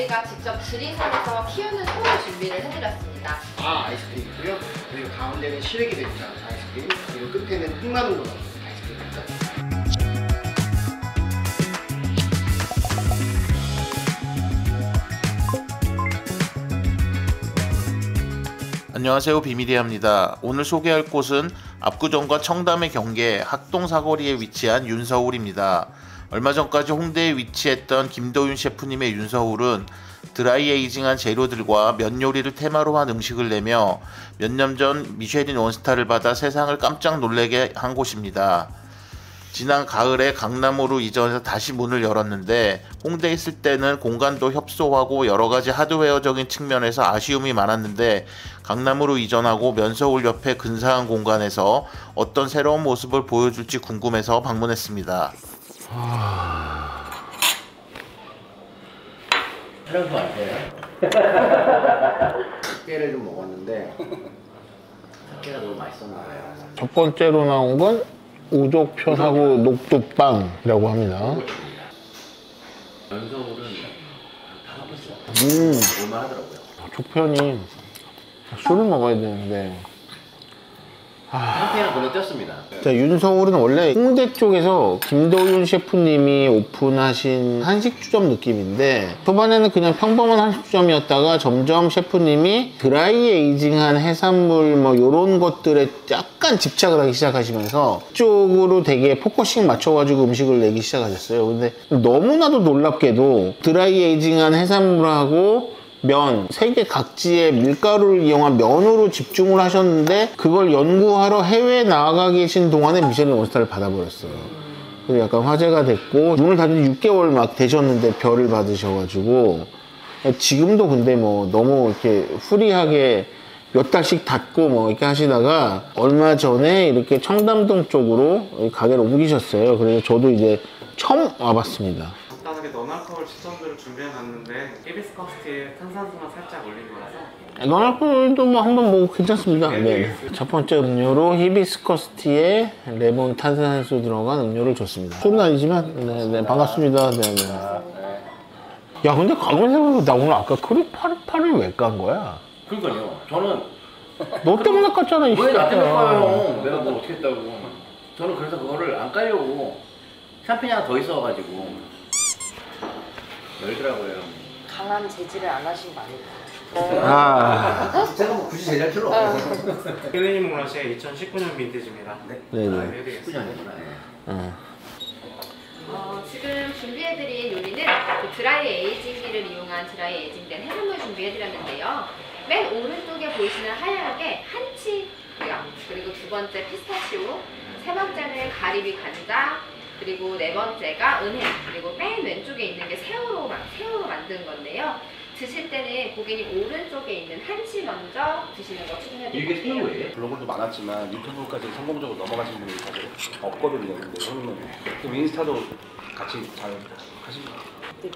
저희가 직접 지리산에서 키우는 소를 준비를 해드렸습니다. 아이스크림이고요. 그리고 가운데는 시래기 된장 아이스크림, 그리고 끝에는 흑마늘로 만든 아이스크림입니다. 안녕하세요, 비밀이야입니다. 오늘 소개할 곳은 압구정과 청담의 경계 학동 사거리에 위치한 윤서울입니다. 얼마 전까지 홍대에 위치했던 김도윤 셰프님의 윤서울은 드라이 에이징한 재료들과 면 요리를 테마로 한 음식을 내며 몇 년 전 미쉐린 원스타를 받아 세상을 깜짝 놀라게 한 곳입니다. 지난 가을에 강남으로 이전해서 다시 문을 열었는데 홍대에 있을 때는 공간도 협소하고 여러가지 하드웨어적인 측면에서 아쉬움이 많았는데 강남으로 이전하고 면서울 옆에 근사한 공간에서 어떤 새로운 모습을 보여줄지 궁금해서 방문했습니다. 촬영도 안 돼요? 깨를 좀 먹었는데 깨가 너무 맛있었나 봐요. 첫 번째로 나온 건 우족편하고 녹두빵이라고 합니다. 면서울은 다 가봤어요. 얼마하더라고요. 족편이 술을 먹어야 되는데 한편은 그냥 떴습니다. 자, 윤서울은 원래 홍대 쪽에서 김도윤 셰프님이 오픈하신 한식주점 느낌인데 초반에는 그냥 평범한 한식주점이었다가 점점 셰프님이 드라이 에이징한 해산물 뭐 이런 것들에 약간 집착을 하기 시작하시면서 그쪽으로 되게 포커싱 맞춰가지고 음식을 내기 시작하셨어요. 근데 너무나도 놀랍게도 드라이 에이징한 해산물하고 면, 세계 각지의 밀가루를 이용한 면으로 집중을 하셨는데 그걸 연구하러 해외에 나가 계신 동안에 미쉐린 원스타를 받아버렸어요. 그래서 약간 화제가 됐고 문을 닫은 지 6개월 막 되셨는데 별을 받으셔가지고 지금도 근데 뭐 너무 이렇게 후리하게 몇 달씩 닫고 뭐 이렇게 하시다가 얼마 전에 이렇게 청담동 쪽으로 가게를 옮기셨어요. 그래서 저도 이제 처음 와봤습니다. 간단하게 너날콜 추천들을 준비해놨는데 히비스커스티에 탄산수만 살짝 올린 거라서 너날콜도 뭐 한번 먹고 괜찮습니다. 네. 첫 번째 음료로 히비스커스티에 레몬 탄산수 들어간 음료를 줬습니다. 술은 아니지만 네, 반갑습니다. 네. 야, 근데 가만 생각해보면 나 오늘 아까 크리파를 왜 깐 거야? 그러니까요. 저는 너 때문에 깠잖아. 왜 나 때문에 까요? 내가 뭐 어떻게 했다고. 저는 그래서 그거를 안 까려고 샴페인 하나 더 있어가지고 열더라고요. 강한 재질을 안 하신 거 아닐까요? 제가 뭐 굳이 제작 필요 없어요. 힐리님 모라시의 2019년 빈티지입니다. 네네. 19년이구나. 지금 준비해드린 요리는 그 드라이 에이징기를 이용한 드라이 에이징된 해산물 준비해드렸는데요. 맨 오른쪽에 보이시는 하얗게 한치고요. 그리고 두 번째 피스타치오, 세 번째는 가리비 간장, 그리고 네 번째가 은행, 그리고 맨 왼쪽에 있는 게 새우로 만든 건데요. 드실 때는 고객님 오른쪽에 있는 한치 먼저 드시는 거 추천해드릴게요. 이게 새우예요? 블로그도 많았지만 유튜브까지 성공적으로 넘어가신 분이 사실 없거든요. 근데 형님은 좀 인스타도 같이 잘 하십니다.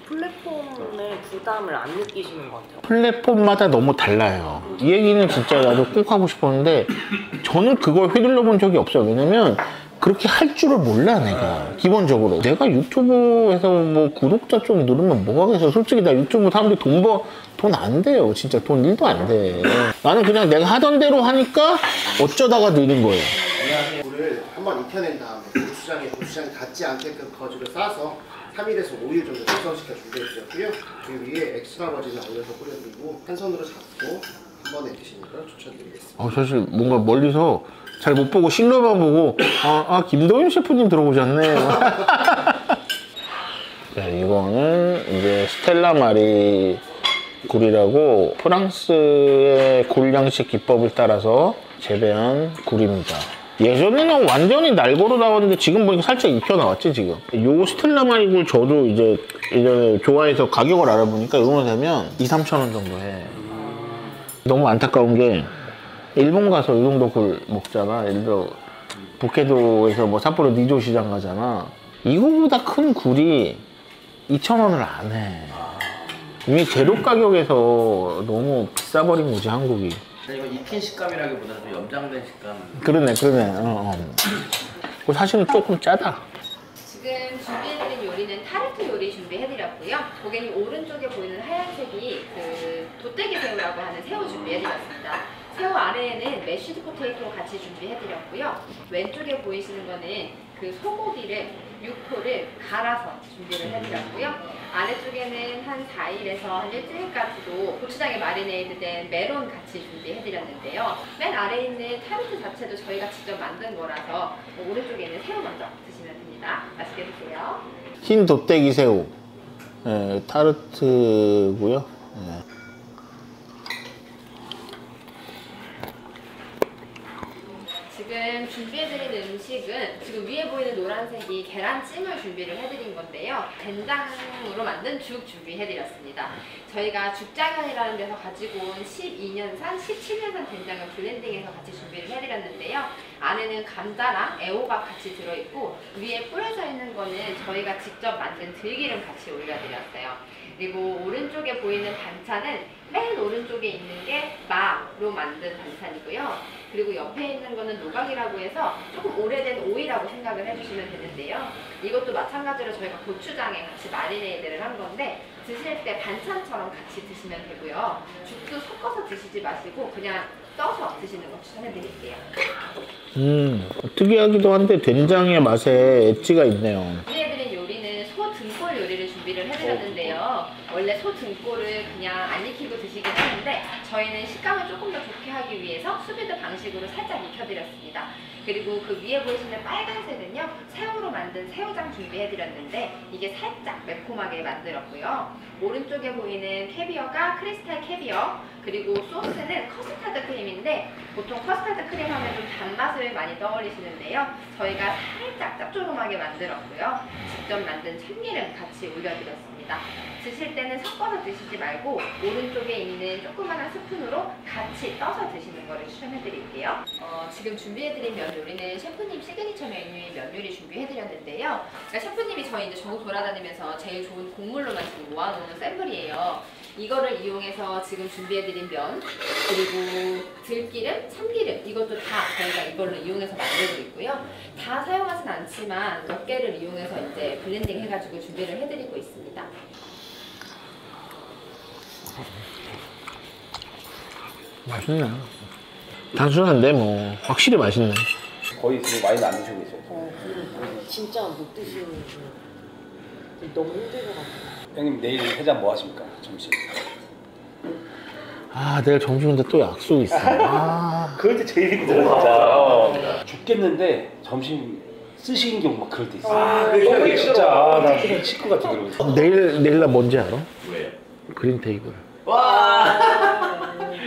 플랫폼의 부담을 안 느끼시는 것 같아요. 플랫폼마다 너무 달라요. 이 얘기는 진짜 나도 꼭 하고 싶었는데 저는 그걸 휘둘러 본 적이 없어요. 왜냐면 그렇게 할 줄을 몰라 내가. 기본적으로 내가 유튜브에서 뭐 구독자 좀 누르면 뭐 하겠어. 솔직히 나 유튜브 사람들이 돈 안 돼요. 진짜 돈 1도 안 돼. 나는 그냥 내가 하던 대로 하니까 어쩌다가 느는 거예요. 물을 한번 익혀낸 다음에 고추장이 닿지 않게끔 거즈를 싸서 3일에서 5일 정도 숙성시켜 준비해주셨고요. 그 위에 엑스트라 버진을 올려서 뿌려드리고 한 손으로 잡고 한 번에 드시는 걸 추천드리겠습니다. 사실 뭔가 멀리서 잘 못 보고 실로만 보고 김도윤 셰프님 들어오셨네. 네, 이거는 이제 스텔라 마리 굴이라고 프랑스의 굴 양식 기법을 따라서 재배한 굴입니다. 예전에는 완전히 날고로 나왔는데 지금 보니까 살짝 익혀 나왔지 지금. 요 스텔라 마리 굴 저도 이제 예전에 좋아해서 가격을 알아보니까 이거만 되면 2-3천 원 정도 해. 너무 안타까운 게 일본 가서 이 정도 굴 먹잖아. 예를 들어 북해도에서 뭐 삿포로 니조 시장 가잖아. 이거보다 큰 굴이 2,000원을 안 해. 이미 재료 가격에서 너무 비싸버린 거지 한국이. 이거 익힌 식감이라기보다는 좀 염장된 식감. 그러네. 사실은 조금 짜다. 지금 준비해드린 요리는 타르트 요리 준비해드렸고요. 고객님 오른쪽에 보이는 하얀색이 그 돗대기 새우라고 하는 새우 준비해드렸습니다. 새우 아래에는 메쉬드 포테이토 같이 준비해드렸고요. 왼쪽에 보이시는 거는 그 소고기를 6호를 갈아서 준비를 해드렸고요. 아래쪽에는 한 4일에서 한 일주일까지도 고추장에 마리네이드된 메론 같이 준비해드렸는데요. 맨 아래에 있는 타르트 자체도 저희가 직접 만든 거라서 오른쪽에 있는 새우 먼저 드시면 됩니다. 맛있게 드세요. 흰 돗대기 새우. 예, 타르트고요. 예. 지금 준비해드린 음식은 지금 위에 보이는 노란색이 계란찜을 준비를 해드린 건데요. 된장으로 만든 죽 준비해드렸습니다. 저희가 죽장현이라는 데서 가지고 온 12년산, 17년산 된장을 블렌딩해서 같이 준비를 해드렸는데요. 안에는 감자랑 애호박 같이 들어있고 위에 뿌려져 있는 거는 저희가 직접 만든 들기름 같이 올려드렸어요. 그리고 오른쪽에 보이는 반찬은 맨 오른쪽에 있는 게 마로 만든 반찬이고요. 그리고 옆에 있는 거는 노각이라고 해서 조금 오래된 오이라고 생각을 해주시면 되는데요. 이것도 마찬가지로 저희가 고추장에 같이 마리네이드를 한 건데 드실 때 반찬처럼 같이 드시면 되고요. 죽도 섞어서 드시지 마시고 그냥 떠서 드시는 거 추천해드릴게요. 특이하기도 한데 된장의 맛에 엣지가 있네요. 준비해드린 요리는 소 등골 요리를 준비를 해드렸는데요. 원래 소 등골을 그냥 안 익히고 드시긴 하는데 저희는 식감을 조금 더 좋게 하기 위해서 수비드 방식으로 살짝 익혀드렸습니다. 그리고 그 위에 보이시는 빨간색은요, 새우로 만든 새우장 준비해드렸는데 이게 살짝 매콤하게 만들었고요. 오른쪽에 보이는 캐비어가 크리스탈 캐비어, 그리고 소스는 커스타드 크림인데 보통 커스타드 크림 하면 좀 단맛을 많이 떠올리시는데요. 저희가 살짝 짭조름하게 만들었고요. 직접 만든 참기름 같이 올려드렸습니다. 드실 때는 섞어서 드시지 말고 오른쪽에 있는 조그마한 스푼으로 같이 떠서 드시는 거를 추천해드릴게요. 지금 준비해드린 면 요리는 셰프님 시그니처 메뉴인 면 요리 준비해드렸는데요. 그러니까 셰프님이 저희 이제 전국 돌아다니면서 제일 좋은 곡물로만 지금 모아놓은 샘플이에요. 이거를 이용해서 지금 준비해드린 면, 그리고 들기름, 참기름 이것도 다 저희가 이걸로 이용해서 만들고 있고요. 다 사용하진 않지만 몇 개를 이용해서 이제 블렌딩 해가지고 준비를 해드리고 있습니다. 맛있네. 단순한데 뭐 확실히 맛있네. 거의 지금 와인 안 드시고 있어요. 진짜 못 드시는 분 너무 힘들 것 같아요. 형님 내일 해장 뭐 하십니까? 점심. 아, 내일 점심 근데 또 약속 있어. 아. 그럴 때 제일 힘들어 진짜. 죽겠는데 점심 쓰시는 경우 막 그럴 때 있어. 그게 진짜 나 칠 것 같아 그러고. 내일 나 뭔지 알아? 왜? 그린 테이블.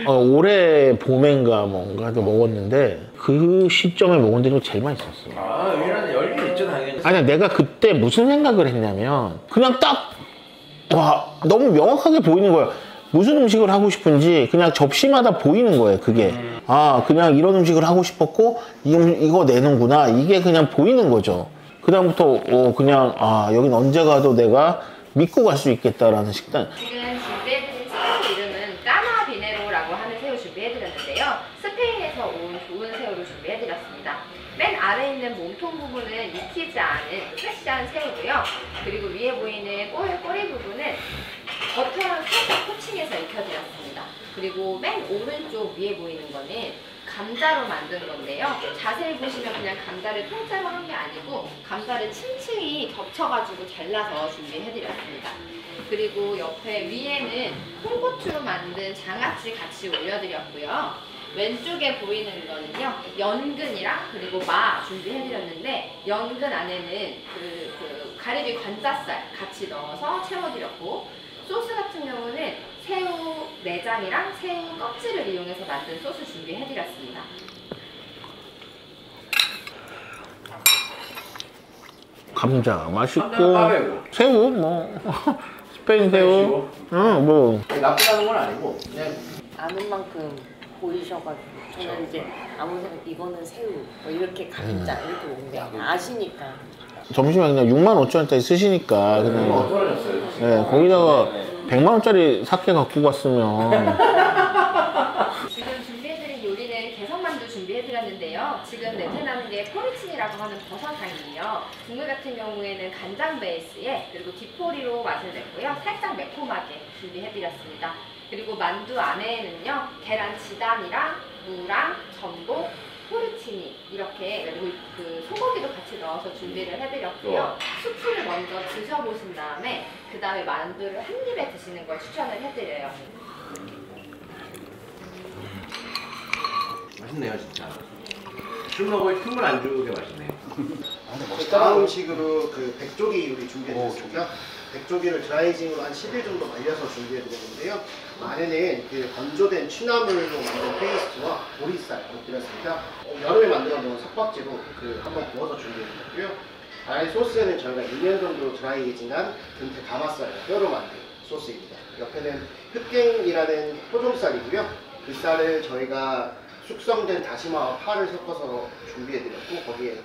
올해 봄엔가 뭔가도 먹었는데 그 시점에 먹었는데 좀 제일 맛있었어. 아, 왜냐면 열린 있죠 당연히. 아니 내가 그때 무슨 생각을 했냐면 그냥 딱 와 너무 명확하게 보이는 거야. 무슨 음식을 하고 싶은지 그냥 접시마다 보이는 거예요. 그게 아 그냥 이런 음식을 하고 싶었고 이거 내는구나 이게 그냥 보이는 거죠. 그 다음부터 그냥 아 여긴 언제 가도 내가 믿고 갈 수 있겠다라는 식단. 지금 준비해드린 새우 이름은 까나 비네로라고 하는 새우 준비해드렸는데요. 스페인에서 온 좋은 새우를 준비해드렸습니다. 맨 아래에 있는 몸통 부분은 익히지 않은 프레시한 새우고요. 그리고 위에 보이는 꼬리 부분은 버터랑 살짝 코팅해서 익혀드렸습니다. 그리고 맨 오른쪽 위에 보이는 거는 감자로 만든 건데요. 자세히 보시면 그냥 감자를 통째로 한 게 아니고 감자를 층층이 겹쳐가지고 잘라서 준비해드렸습니다. 그리고 옆에 위에는 홍고추로 만든 장아찌 같이 올려드렸고요. 왼쪽에 보이는 거는요, 연근이랑 그리고 마 준비해드렸는데 연근 안에는 그 가리비 관자살 같이 넣어서 채워드렸고 소스 같은 경우는 새우 내장이랑 새우 껍질을 이용해서 만든 소스 준비해드렸습니다. 감자 맛있고 새우 뭐 스페인 새우 뭐 나쁘다는 건 아니고 그냥 아는 만큼 보이셔가지고 저는 이제 아무 생각 이거는 새우 뭐 이렇게 감자 이렇게 먹는데 아시니까 점심에 그냥 65,000원짜리 쓰시니까 그냥 네, 거기다가 100만원짜리 사케 갖고 갔으면 지금 준비해드린 요리는 개성만두 준비해드렸는데요. 지금 냄새 나는 게 포르친이라고 하는 버섯탕이에요. 국물 같은 경우에는 간장 베이스에 그리고 디포리로 맛을 냈고요. 살짝 매콤하게 준비해드렸습니다. 그리고 만두 안에는요, 계란 지단이랑 무랑 전복, 포르치니 이렇게 그리고 그 소고기도 같이 넣어서 준비를 해드렸고요. 수프를 먼저 드셔보신 다음에 그 다음에 만두를 한 입에 드시는 걸 추천을 해드려요. 맛있네요 진짜. 술 먹을 틈을 안 주게 맛있네요. 다음 음식으로 그 백조기 요리 준비해드렸습니다. 백조기를 드라이징으로 한 10일 정도 말려서 준비해드렸는데요. 안에는 그 건조된 취나물로 만든 페이스트와 보리쌀 곁들였습니다. 여름에 만들어 놓은 석박지로 그 한번 구워서 준비해드렸고요. 아예 소스에는 저희가 2년 정도 드라이징한 금태 가마쌀 뼈로 만든 소스입니다. 옆에는 흑갱이라는 토종쌀이고요. 그 쌀을 저희가 숙성된 다시마와 파를 섞어서 준비해드렸고 거기에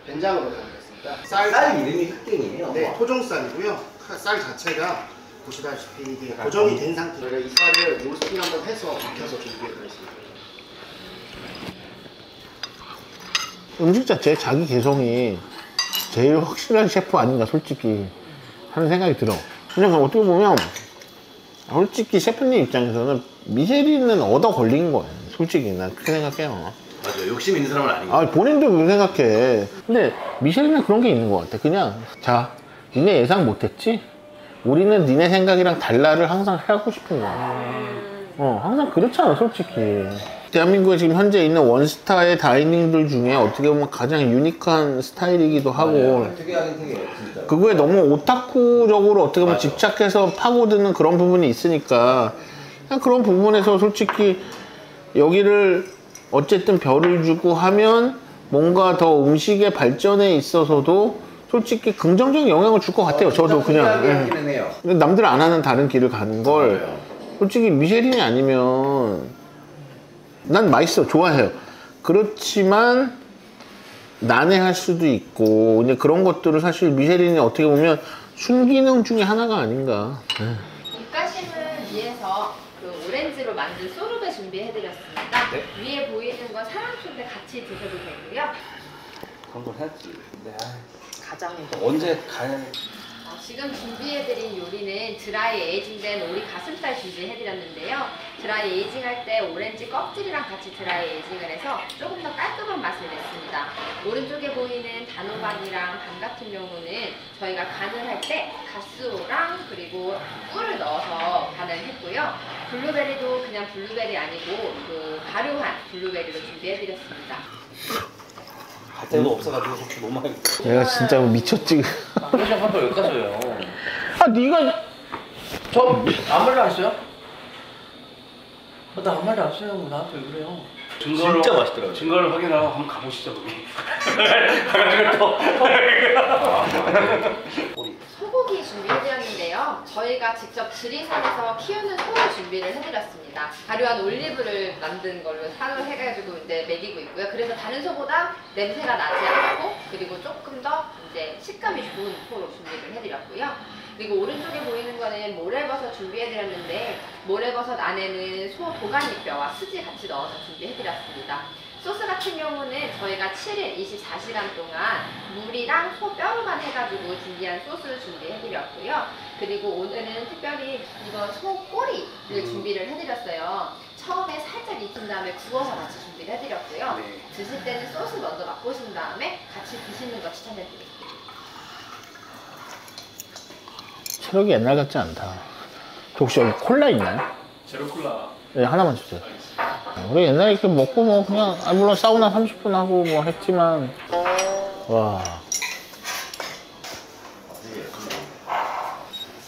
된장으로 담겼습니다. 쌀 이름이 흑땡이에요. 네, 토종쌀이고요. 쌀 자체가 보시다시피 이게 고정이 된 상태로 저희가 이 쌀을 로스팅 한번 해서 익혀서 준비해드렸습니다. 음식 자체 자기 개성이 제일 확실한 셰프 아닌가 솔직히 하는 생각이 들어. 그냥 어떻게 보면 솔직히 셰프님 입장에서는 미쉐린은 얻어 걸린 거예요. 솔직히 난 그렇게 생각해요. 맞아요. 욕심 있는 사람은 아니고. 아 본인도 그렇게 생각해. 근데 미쉐린은 그런 게 있는 것 같아. 그냥 자 니네 예상 못했지? 우리는 니네 생각이랑 달라를 항상 하고 싶은 거야. 항상 그렇잖아 솔직히. 대한민국에 지금 현재 있는 원스타의 다이닝들 중에 어떻게 보면 가장 유니크한 스타일이기도 하고 특이하긴 특이해요 진짜. 그거에 너무 오타쿠적으로 어떻게 보면 집착해서 파고드는 그런 부분이 있으니까 그냥 그런 부분에서 솔직히 여기를 어쨌든 별을 주고 하면 뭔가 더 음식의 발전에 있어서도 솔직히 긍정적인 영향을 줄 것 같아요. 저도 그냥 남들 안 하는 다른 길을 가는 걸 솔직히 미쉐린이 아니면 난 맛있어 좋아해요. 그렇지만 난해할 수도 있고 근데 그런 것들을 사실 미쉐린이 어떻게 보면 순기능 중에 하나가 아닌가. 입가심을 위해서 그 오렌지로 만든 소르베 준비해드렸습니다. 네? 위에 보이는 건 사랑초인데 같이 드셔도 되고요. 그런 걸 해야지. 근데 가장인 언제 갈? 지금 준비해드린 요리는 드라이 에이징된 오리 가슴살 준비해드렸는데요. 드라이 에이징 할 때 오렌지 껍질이랑 같이 드라이 에이징을 해서 조금 더 깔끔한 맛을 냈습니다. 오른쪽에 보이는 단호박이랑 밤 같은 경우는 저희가 간을 할 때 가스오랑 그리고 꿀을 넣어서 간을 했고요. 블루베리도 그냥 블루베리 아니고 그 발효한 블루베리로 준비해드렸습니다. 갈 데도 없어가지고 혹시 너무 많이. 내가 진짜 미쳤지. 그러시면 한번 여기까지 해요. 아 네가 저 아무 말도 안 했어요? 나 아무 말도 안 했어요. 나한테 왜 그래요? 진짜 맛있더라고요. 증거를 확인하고 한번 가보시죠 거기. 가가지고 또. 소고기 준비해드렸는데요. 저희가 직접 지리산에서 키우는 소를 준비를 해드렸습니다. 발효한 올리브를 만든 걸로 산을 해가지고 이제 먹이고 있고요. 그래서 다른 소보다 냄새가 나지 않고 그리고 조금 더 이제 식감이 좋은 소로 준비를 해드렸고요. 그리고 오른쪽에 보이는 거는 모래버섯 준비해드렸는데 모래버섯 안에는 소 도가니뼈와 스지 같이 넣어서 준비해드렸습니다. 소스 같은 경우는 저희가 7일 24시간 동안 물이랑 소 뼈로만 해가지고 준비한 소스를 준비해드렸고요. 그리고 오늘은 특별히 이거 소 꼬리를 준비를 해드렸어요. 처음에 살짝 익힌 다음에 구워서 같이 준비를 해드렸고요. 드실 때는 소스 먼저 맛보신 다음에 같이 드시는 거 추천해드릴게요. 체력이 옛날 같지 않다. 혹시 여기 콜라 있나요? 제로 콜라. 네, 하나만 주세요. 우리 옛날에 이렇게 먹고 뭐 그냥 물론 사우나 30분 하고 뭐 했지만 와.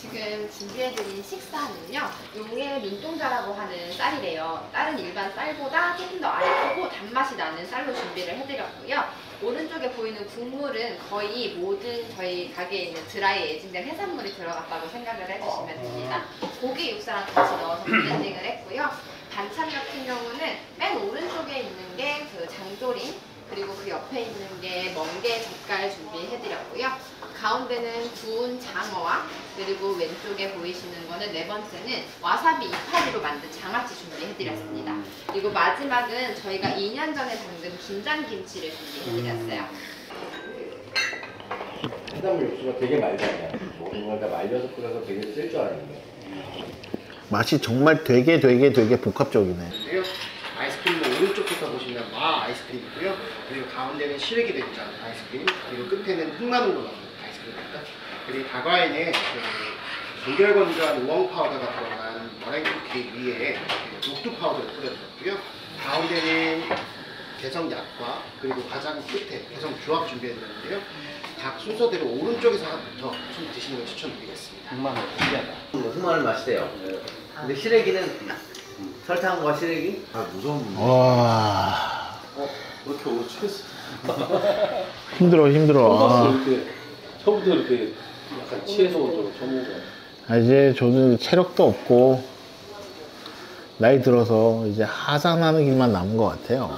지금 준비해드린 식사는요, 용의 눈동자라고 하는 쌀이래요. 다른 일반 쌀보다 조금 더 알코고 단맛이 나는 쌀로 준비를 해드렸고요. 오른쪽에 보이는 국물은 거의 모든 저희 가게에 있는 드라이 에이징된 해산물이 들어갔다고 생각을 해주시면 됩니다. 고기 육수랑 같이 넣어서 블렌딩을 했고요. 반찬 같은 경우는 맨 오른쪽에 있는 게 그 장조림, 그리고 그 옆에 있는 게 멍게 젓갈 준비해드렸고요. 가운데는 구운 장어와 그리고 왼쪽에 보이시는 거는 네 번째는 와사비 이파리로 만든 장아찌 준비해드렸습니다. 그리고 마지막은 저희가 2년 전에 담근 김장김치를 준비해드렸어요. 해산물 육수가 되게 말잖아요. 모든 걸 다 말려서 끓여서 되게 쓸 줄 알았는데. 맛이 정말 되게 복합적이네. 그리고 아이스크림은 오른쪽부터 보시면 마 아이스크림이고요. 그리고 가운데는 시래기 된장 아이스크림, 그리고 끝에는 흑마늘로 나오는 아이스크림입니다. 그리고 다과에는 동결건조한 우엉 파우더가 들어간 머랭 쿠키 위에 녹두 파우더를 뿌려주었고요. 가운데는 개성 약과 그리고 가장 끝에 개성 주악 준비해드렸는데요. 각 순서대로 오른쪽에서부터 좀 드시는 걸 추천드리겠습니다. 흑마늘 특이하다. 흑마늘 맛있대요. 근데 시래기는 설탕과 시래기? 아 무서운 문제. 와 왜 이렇게 오늘 취했어? 힘들어. 처음부터 이렇게 약간 취해서 좀 처음 아, 이제 저는 체력도 없고 나이 들어서 이제 하산하는 길만 남은 것 같아요.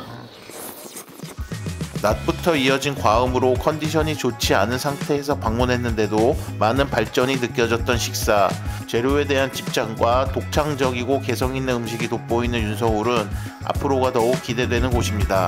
낮부터 이어진 과음으로 컨디션이 좋지 않은 상태에서 방문했는데도 많은 발전이 느껴졌던 식사. 재료에 대한 집착과 독창적이고 개성 있는 음식이 돋보이는 윤서울은 앞으로가 더욱 기대되는 곳입니다.